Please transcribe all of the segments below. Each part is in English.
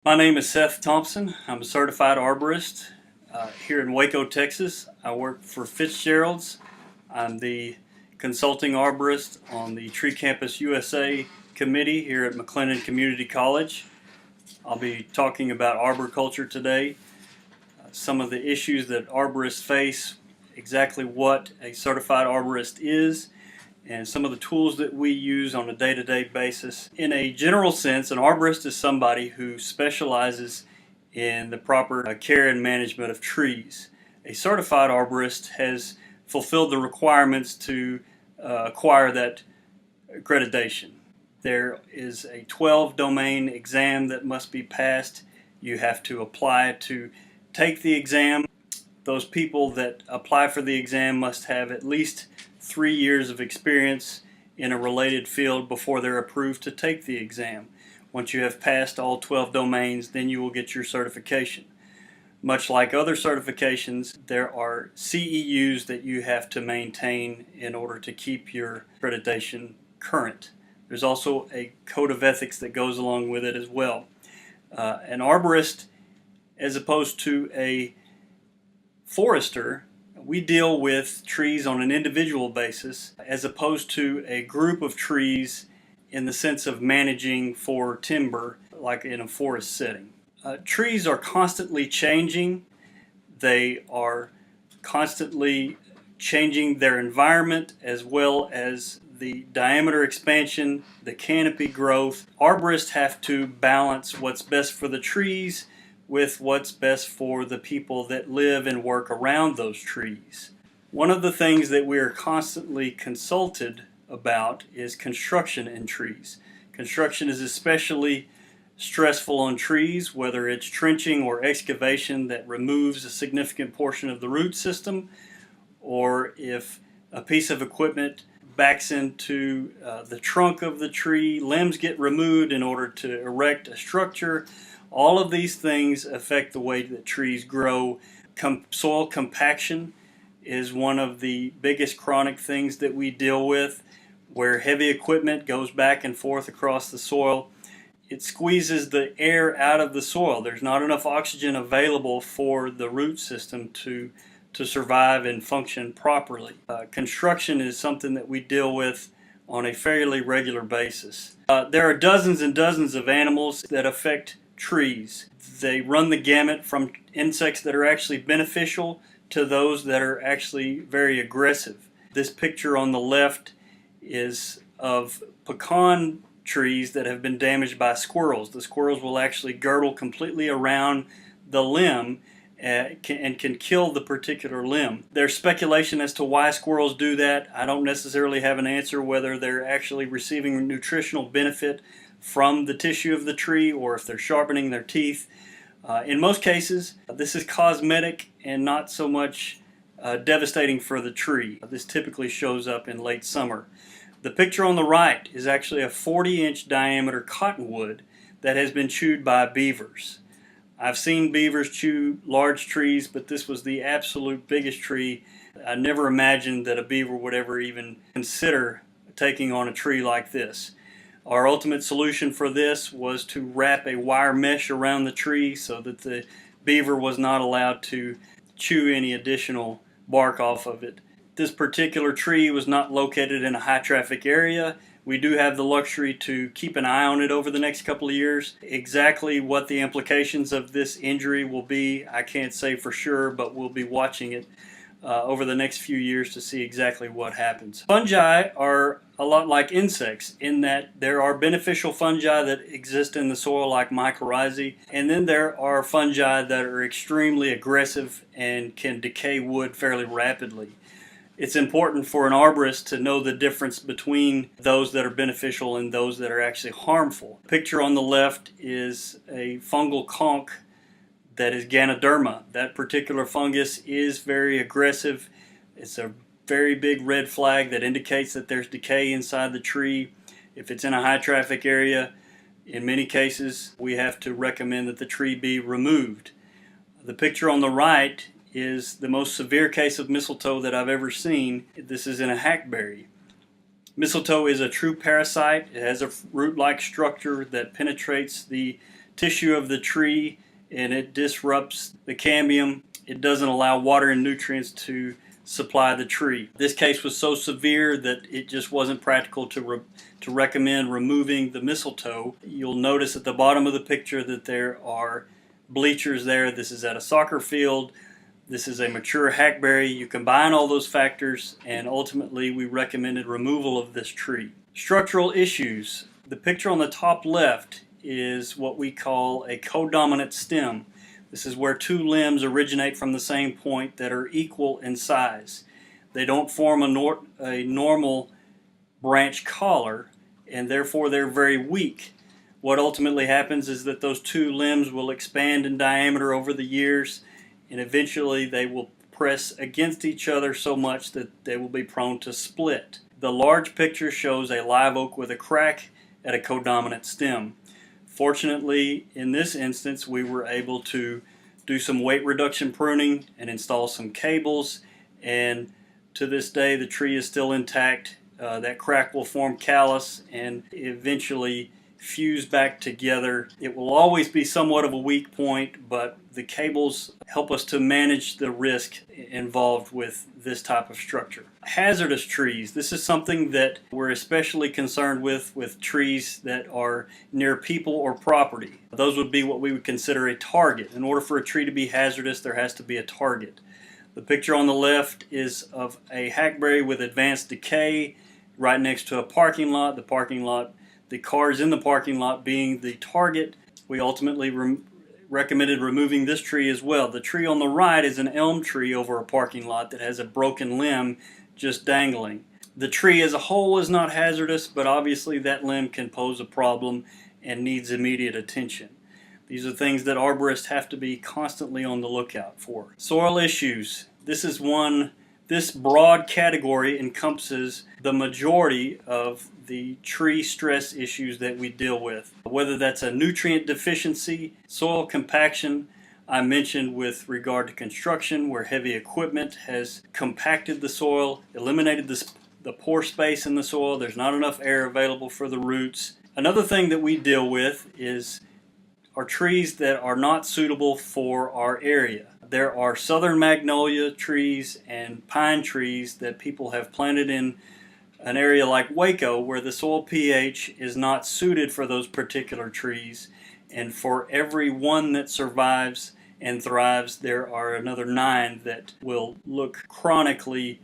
My name is Seth Thompson. I'm a certified arborist here in Waco, Texas. I work for Fitzgerald's. I'm the consulting arborist on the Tree Campus USA committee here at McLennan Community College. I'll be talking about arboriculture today, some of the issues that arborists face, exactly what a certified arborist is, and some of the tools that we use on a day-to-day basis. In a general sense, an arborist is somebody who specializes in the proper care and management of trees. A certified arborist has fulfilled the requirements to acquire that accreditation. There is a 12 domain exam that must be passed. You have to apply to take the exam. Those people that apply for the exam must have at least 3 years of experience in a related field before they're approved to take the exam. Once you have passed all 12 domains, then you will get your certification. Much like other certifications, there are CEUs that you have to maintain in order to keep your accreditation current. There's also a code of ethics that goes along with it as well. An arborist, as opposed to a forester, we deal with trees on an individual basis as opposed to a group of trees in the sense of managing for timber like in a forest setting. Trees are constantly changing. They are constantly changing their environment as well as the diameter expansion, the canopy growth. Arborists have to balance what's best for the trees with what's best for the people that live and work around those trees. One of the things that we are constantly consulted about is construction in trees. Construction is especially stressful on trees, whether it's trenching or excavation that removes a significant portion of the root system, or if a piece of equipment backs into the trunk of the tree, limbs get removed in order to erect a structure. All of these things affect the way that trees grow. Soil compaction is one of the biggest chronic things that we deal with, where heavy equipment goes back and forth across the soil. It squeezes the air out of the soil. There's not enough oxygen available for the root system to survive and function properly. Construction is something that we deal with on a fairly regular basis. There are dozens and dozens of animals that affect trees. They run the gamut from insects that are actually beneficial to those that are actually very aggressive. This picture on the left is of pecan trees that have been damaged by squirrels. The squirrels will actually girdle completely around the limb and can kill the particular limb. There's speculation as to why squirrels do that. I don't necessarily have an answer whether they're actually receiving nutritional benefit from the tissue of the tree or if they're sharpening their teeth. In most cases, this is cosmetic and not so much devastating for the tree. This typically shows up in late summer. The picture on the right is actually a 40-inch diameter cottonwood that has been chewed by beavers. I've seen beavers chew large trees, but this was the absolute biggest tree. I never imagined that a beaver would ever even consider taking on a tree like this. Our ultimate solution for this was to wrap a wire mesh around the tree so that the beaver was not allowed to chew any additional bark off of it. This particular tree was not located in a high traffic area. We do have the luxury to keep an eye on it over the next couple of years. Exactly what the implications of this injury will be, I can't say for sure, but we'll be watching it over the next few years to see exactly what happens. Fungi are a lot like insects in that there are beneficial fungi that exist in the soil like mycorrhizae, and then there are fungi that are extremely aggressive and can decay wood fairly rapidly. It's important for an arborist to know the difference between those that are beneficial and those that are actually harmful. The picture on the left is a fungal conch that is Ganoderma. That particular fungus is very aggressive. It's a very big red flag that indicates that there's decay inside the tree. If it's in a high traffic area, in many cases we have to recommend that the tree be removed. The picture on the right is the most severe case of mistletoe that I've ever seen. This is in a hackberry. Mistletoe is a true parasite. It has a root-like structure that penetrates the tissue of the tree and it disrupts the cambium. It doesn't allow water and nutrients to supply the tree. This case was so severe that it just wasn't practical to recommend removing the mistletoe. You'll notice at the bottom of the picture that there are bleachers there. This is at a soccer field. This is a mature hackberry. You combine all those factors and ultimately we recommended removal of this tree. Structural issues. The picture on the top left is what we call a codominant stem. This is where two limbs originate from the same point that are equal in size. They don't form a normal branch collar, and therefore they're very weak. What ultimately happens is that those two limbs will expand in diameter over the years, and eventually they will press against each other so much that they will be prone to split. The large picture shows a live oak with a crack at a codominant stem. Fortunately, in this instance, we were able to do some weight reduction pruning and install some cables, and to this day the tree is still intact. That crack will form callus and eventually fuse back together. It will always be somewhat of a weak point, but the cables help us to manage the risk involved with this type of structure. Hazardous trees. This is something that we're especially concerned with trees that are near people or property. Those would be what we would consider a target. In order for a tree to be hazardous, there has to be a target. The picture on the left is of a hackberry with advanced decay right next to a parking lot. The cars in the parking lot being the target. We ultimately recommended removing this tree as well. The tree on the right is an elm tree over a parking lot that has a broken limb just dangling. The tree as a whole is not hazardous, but obviously that limb can pose a problem and needs immediate attention. These are things that arborists have to be constantly on the lookout for. Soil issues. This broad category encompasses the majority of the tree stress issues that we deal with. Whether that's a nutrient deficiency, soil compaction, I mentioned with regard to construction where heavy equipment has compacted the soil, eliminated the pore space in the soil, there's not enough air available for the roots. Another thing that we deal with are trees that are not suitable for our area. There are southern magnolia trees and pine trees that people have planted in an area like Waco where the soil pH is not suited for those particular trees, and for every one that survives and thrives there are another 9 that will look chronically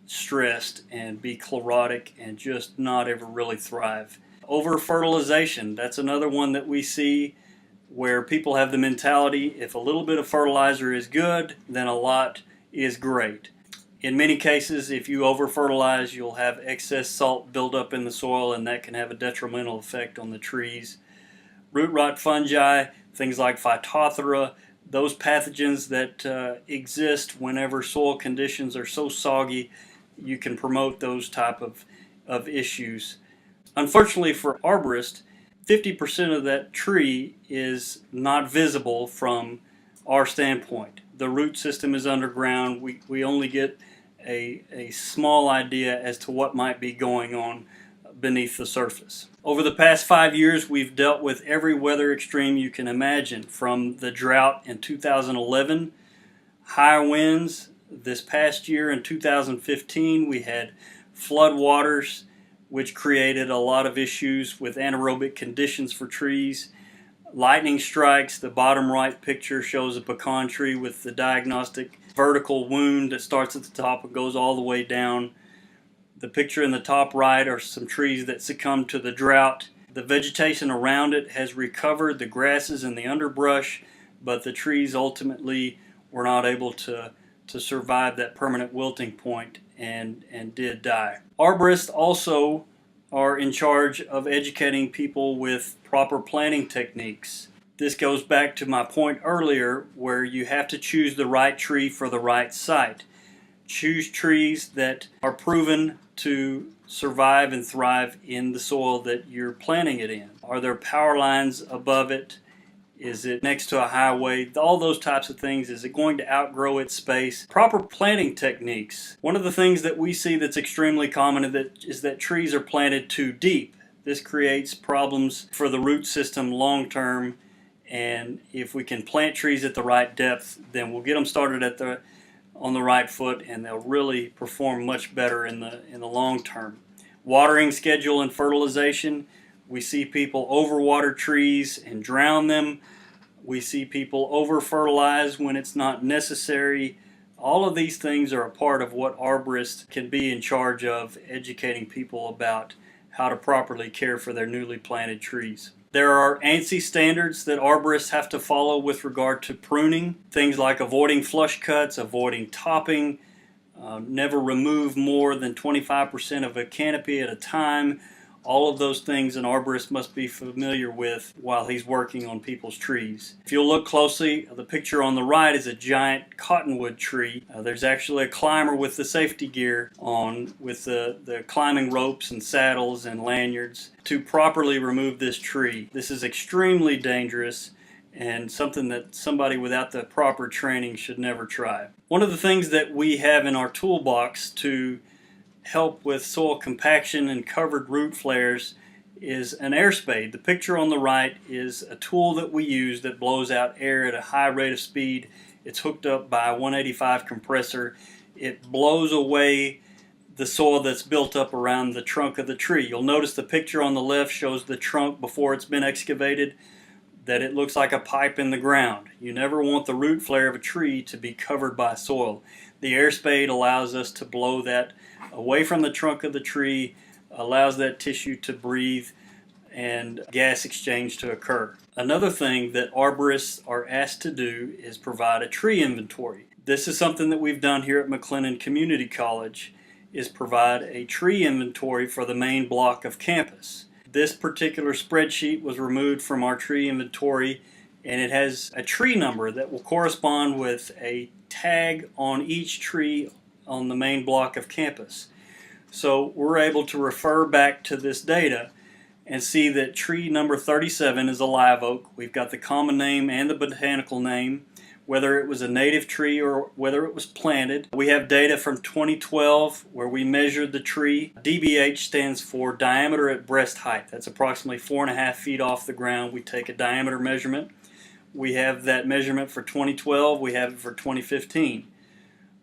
stressed and be chlorotic and just not ever really thrive. Over fertilization, that's another one that we see where people have the mentality if a little bit of fertilizer is good, then a lot is great. In many cases, if you over-fertilize, you'll have excess salt build up in the soil, and that can have a detrimental effect on the trees. Root rot fungi, things like Phytophthora, those pathogens that exist whenever soil conditions are so soggy, you can promote those type of issues. Unfortunately for arborists, 50% of that tree is not visible from our standpoint. The root system is underground. We only get a small idea as to what might be going on beneath the surface. Over the past 5 years, we've dealt with every weather extreme you can imagine, from the drought in 2011, high winds. This past year in 2015, we had flood waters, which created a lot of issues with anaerobic conditions for trees. Lightning strikes. The bottom right picture shows a pecan tree with the diagnostic vertical wound that starts at the top and goes all the way down. The picture in the top right are some trees that succumbed to the drought. The vegetation around it has recovered, the grasses and the underbrush, but the trees ultimately were not able to survive that permanent wilting point and did die. Arborists also are in charge of educating people with proper planting techniques. This goes back to my point earlier where you have to choose the right tree for the right site. Choose trees that are proven to survive and thrive in the soil that you're planting it in. Are there power lines above it? Is it next to a highway? All those types of things. Is it going to outgrow its space? Proper planting techniques. One of the things that we see that's extremely common is that trees are planted too deep. This creates problems for the root system long term And if we can plant trees at the right depth, then we'll get them started on the right foot, and they'll really perform much better in the long term. Watering schedule and fertilization. We see people overwater trees and drown them. We see people over-fertilize when it's not necessary. All of these things are a part of what arborists can be in charge of, educating people about how to properly care for their newly planted trees. There are ANSI standards that arborists have to follow with regard to pruning. Things like avoiding flush cuts, avoiding topping, never remove more than 25% of a canopy at a time. All of those things an arborist must be familiar with while he's working on people's trees. If you'll look closely, the picture on the right is a giant cottonwood tree. There's actually a climber with the safety gear on, with the climbing ropes and saddles and lanyards to properly remove this tree. This is extremely dangerous and something that somebody without the proper training should never try. One of the things that we have in our toolbox to help with soil compaction and covered root flares is an air spade. The picture on the right is a tool that we use that blows out air at a high rate of speed. It's hooked up by a 185 compressor. It blows away the soil that's built up around the trunk of the tree. You'll notice the picture on the left shows the trunk before it's been excavated, that it looks like a pipe in the ground. You never want the root flare of a tree to be covered by soil. The air spade allows us to blow that away from the trunk of the tree, allows that tissue to breathe and gas exchange to occur. Another thing that arborists are asked to do is provide a tree inventory. This is something that we've done here at McLennan Community College, is provide a tree inventory for the main block of campus. This particular spreadsheet was removed from our tree inventory, and it has a tree number that will correspond with a tag on each tree on the main block of campus. So we're able to refer back to this data and see that tree number 37 is a live oak. We've got the common name and the botanical name, whether it was a native tree or whether it was planted. We have data from 2012 where we measured the tree. DBH stands for diameter at breast height. That's approximately 4.5 feet off the ground. We take a diameter measurement. We have that measurement for 2012. We have it for 2015.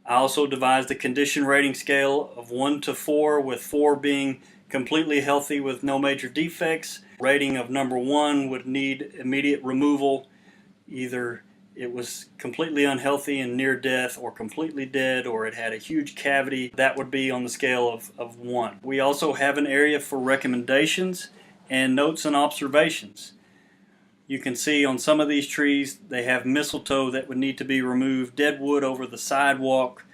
I also devised a condition rating scale of 1 to 4, with 4 being completely healthy with no major defects. Rating of number 1 would need immediate removal. Either it was completely unhealthy and near death, or completely dead, or it had a huge cavity. That would be on the scale of 1. We also have an area for recommendations and notes and observations. You can see on some of these trees they have mistletoe that would need to be removed, dead wood over the sidewalk,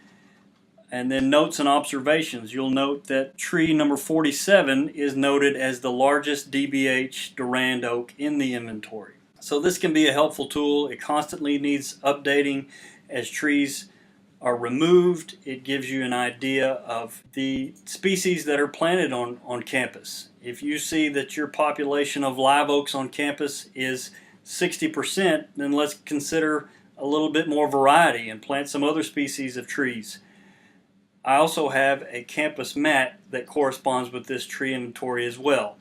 and then notes and observations. You'll note that tree number 47 is noted as the largest DBH Durand oak in the inventory. So this can be a helpful tool. It constantly needs updating as trees are removed. It gives you an idea of the species that are planted on campus. If you see that your population of live oaks on campus is 60%, then let's consider a little bit more variety and plant some other species of trees. I also have a campus map that corresponds with this tree inventory as well.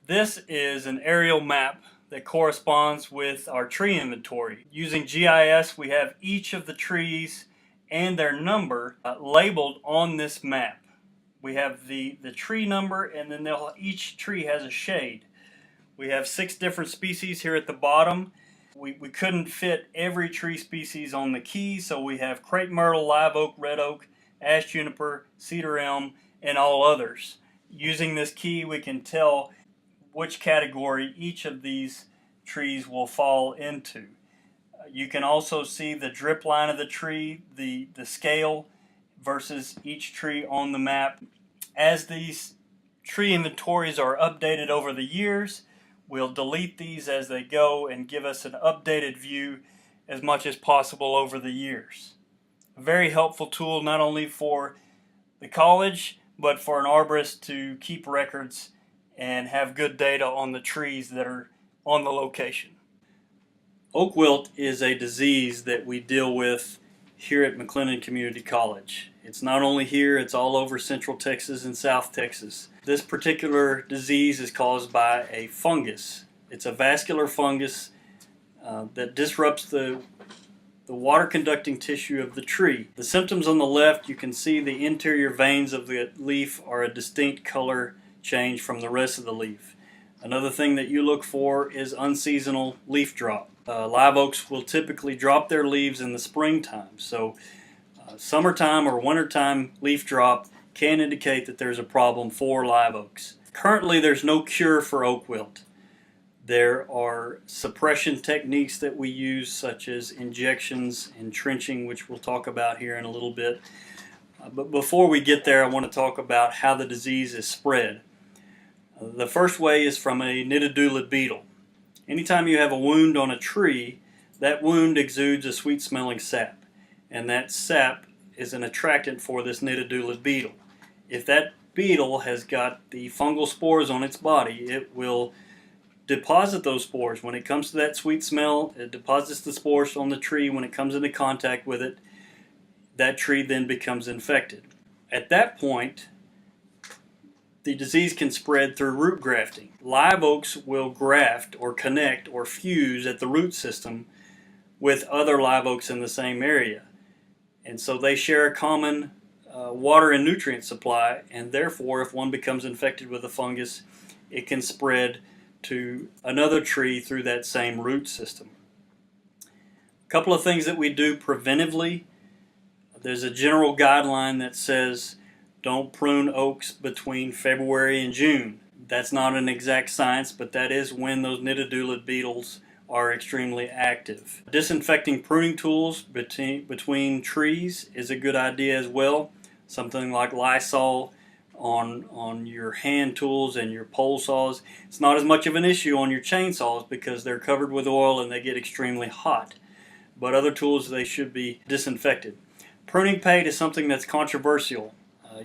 This is an aerial map that corresponds with our tree inventory. Using GIS, we have each of the trees and their number labeled on this map. We have the tree number, and then each tree has a shade. We have 6 different species here at the bottom. We couldn't fit every tree species on the key, so we have crepe myrtle, live oak, red oak, ash juniper, cedar elm, and all others. Using this key, we can tell which category each of these trees will fall into. You can also see the drip line of the tree, the scale versus each tree on the map. As these tree inventories are updated over the years, we'll delete these as they go and give us an updated view as much as possible over the years. A very helpful tool not only for the college, but for an arborist to keep records and have good data on the trees that are on the location. Oak wilt is a disease that we deal with here at McLennan Community College. It's not only here, it's all over Central Texas and South Texas. This particular disease is caused by a fungus. It's a vascular fungus that disrupts the water conducting tissue of the tree. The symptoms on the left, you can see the interior veins of the leaf are a distinct color change from the rest of the leaf. Another thing that you look for is unseasonal leaf drop. Live oaks will typically drop their leaves in the springtime, so summertime or wintertime leaf drop can indicate that there's a problem for live oaks. Currently, there's no cure for oak wilt. There are suppression techniques that we use, such as injections and trenching, which we'll talk about here in a little bit. But before we get there, I want to talk about how the disease is spread. The first way is from a nitidulid beetle. Anytime you have a wound on a tree, that wound exudes a sweet-smelling sap, and that sap is an attractant for this nitidulid beetle. If that beetle has got the fungal spores on its body, it will deposit those spores. When it comes to that sweet smell, it deposits the spores on the tree. When it comes into contact with it, that tree then becomes infected. At that point, the disease can spread through root grafting. Live oaks will graft or connect or fuse at the root system with other live oaks in the same area. And so they share a common water and nutrient supply, and therefore if one becomes infected with a fungus, it can spread to another tree through that same root system. A couple of things that we do preventively. There's a general guideline that says don't prune oaks between February and June. That's not an exact science, but that is when those nitidulid beetles are extremely active. Disinfecting pruning tools between trees is a good idea as well. Something like Lysol on your hand tools and your pole saws. It's not as much of an issue on your chainsaws because they're covered with oil and they get extremely hot. But other tools, they should be disinfected. Pruning paint is something that's controversial.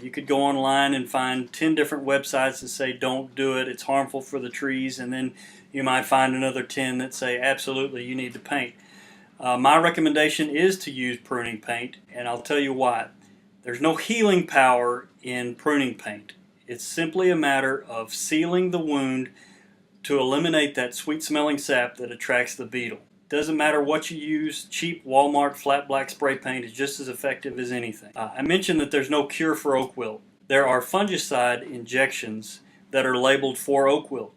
You could go online and find 10 different websites that say don't do it, it's harmful for the trees, and then you might find another 10 that say absolutely you need to paint. My recommendation is to use pruning paint, and I'll tell you why. There's no healing power in pruning paint. It's simply a matter of sealing the wound to eliminate that sweet smelling sap that attracts the beetle. Doesn't matter what you use, cheap Walmart flat black spray paint is just as effective as anything. I mentioned that there's no cure for oak wilt. There are fungicide injections that are labeled for oak wilt.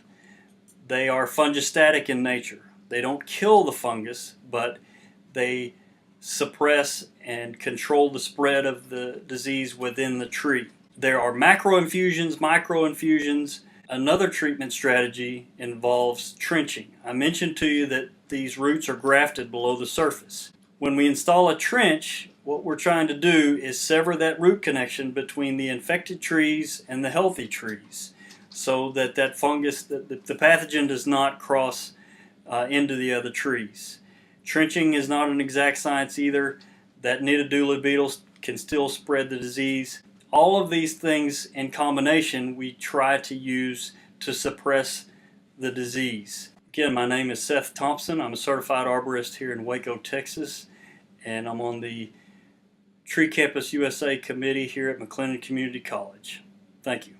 They are fungistatic in nature. They don't kill the fungus, but they suppress and control the spread of the disease within the tree. There are macroinfusions, microinfusions. Another treatment strategy involves trenching. I mentioned to you that these roots are grafted below the surface. When we install a trench, what we're trying to do is sever that root connection between the infected trees and the healthy trees so that that fungus, the pathogen does not cross into the other trees. Trenching is not an exact science either. That nitidulid beetles can still spread the disease. All of these things in combination we try to use to suppress the disease. Again, my name is Seth Thompson. I'm a certified arborist here in Waco, Texas, and I'm on the Tree Campus USA committee here at McLennan Community College. Thank you.